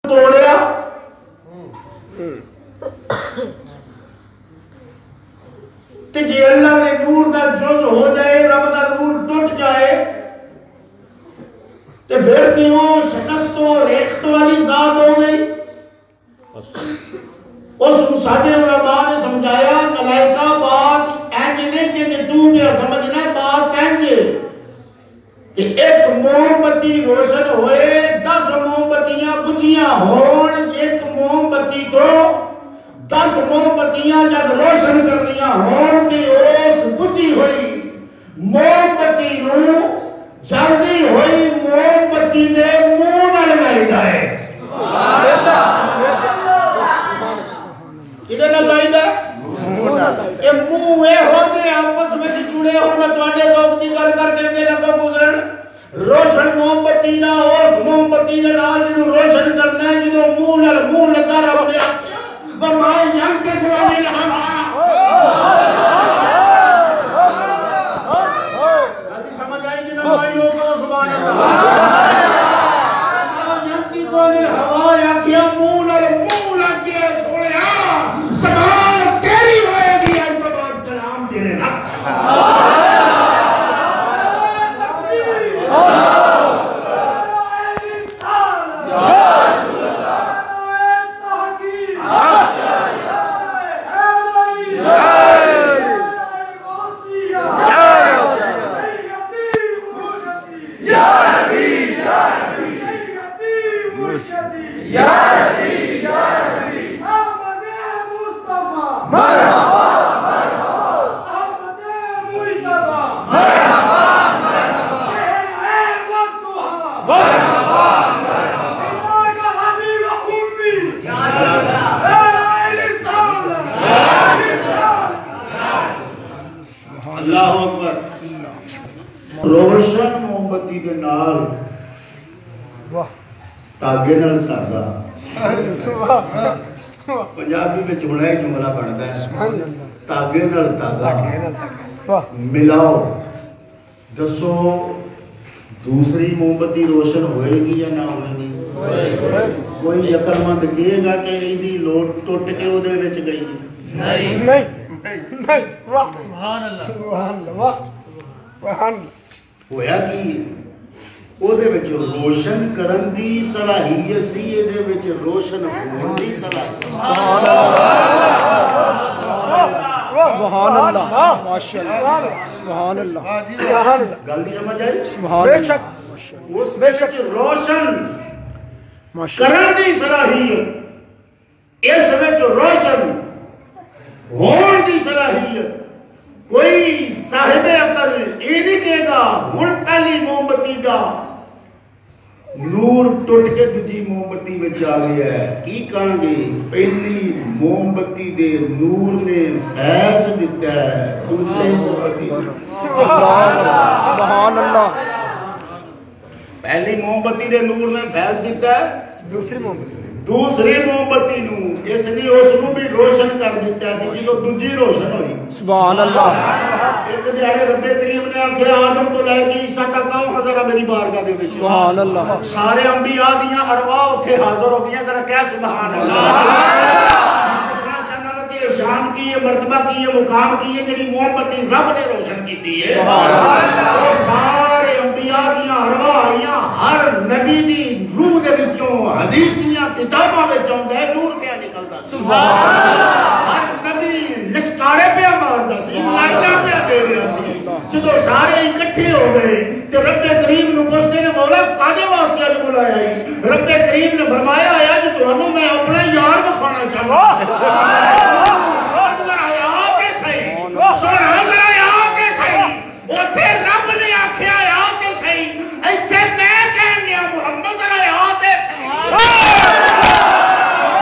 توڑیا تے جی اللہ نے نور دا جز ہو جائے رب دا نور ٹوٹ جائے تے پھر کیوں شکست و ریخت والی ذات ہو گئی. اس ساڈے علماء نے سمجھایا ملائکہ بات اینج نہیں کہ تو نے سمجھنا ہے بات اینج کہ ایک موم بتی روشن ہوئے 10 موم بتیاں بجھیاں ہون ایک موم بتی کو 10 موم بتیاں جب روشن کرنیاں ہون کہ اس بجھی ہوئی موم بتی نو جلدی ہوئی موم بتی دے منہ نہ لگائی جائے. کدھر نہ لگائی جائے یہ منہ اے ہو جائے آپس میں جڑے ہو میں تواڈے ذوق دی گل کر کے لگا گزرن روشن موم بتی نہ اور موم بتی دے نال جنوں روشن کرنا ہے جدوں منہ لگا رب نے فرمایا یم کے جوانی لہا سمجھ آئی جی نمائی لوگوں سبحان اللہ یم کی جوانی ہوا یا کیا منہ لگ گیا سوڑیا سبحان تیری ہوئے گی آج تو بعد کلام تیرے رکھ روشن موم بتی دے نال تاگے نال تاگا پنجابی میں چوڑا جملہ بنتا ہے تاگے نال تاگا ملاؤ دسو دوسری موم بتی روشن ہوئے گی یا نہ ہوئے گی. کوئی عقل مند کہے گا کہ ایدی لوٹ ٹوٹ کے او دے وچ گئی نہیں سبحان اللہ ہویا کی او دے وچ روشن کرن دی صلاحیت سی اے دے وچ روشن ہون دی صلاحیت. سبحان اللہ ماشاءاللہ سبحان اللہ گل دی سمجھ آئی سبحان بے شک اس وچ روشن کرن دی صلاحیت اس وچ روشن ہون دی صلاحیت. کوئی صاحب عقل یہ نہیں کہے گا ہن پہلی موم بتی دا نور ٹوٹ کے دوجی موم بتی وچ آ گیا ہے. کی کہاں گے پہلی موم بتی دے نور نے فیض دیتا ہے دوسری موم بتی سبحان اللہ پہلی موم بتی دے نور نے فیض دیتا ہے دوسری موم بتی نو اس نے اس کو بھی روشن کر دیتا ہے کہ جو دوجی روشن ہوئی. سبحان اللہ ایک دیاڑے رب کریم نے آکھیا آدم تو لے کے عیسیٰ تک آؤ حضرہ میری بارگاہ دے وچ. سبحان اللہ سارے انبیاء دیاں ارواح اتھے حاضر ہو گئیں. ذرا کہہ سبحان اللہ. شان کی یہ مرتبہ کی یہ مقام کی یہ جڑی موم بتی رب نے روشن کیتی ہے. وہ سارے انبیاء دیاں ارواح آئیاں ہر نبی دی روح دے وچوں حدیث دیاں کتاباں وچ آندا ہے نور پیا نکلدا. سبحان اللہ ہر نبی لشکارے پیا ماردا سی لائٹاں پیا دے رہا سی. جدوں سارے اکٹھے ہو گئے تے رب کریم نو پوچھدے نے مولا کاہدے واسطے اج بلایا ہے. رب کریم نے فرمایا آیا جے تانوں میں اپنا یار بخانا چاہواں.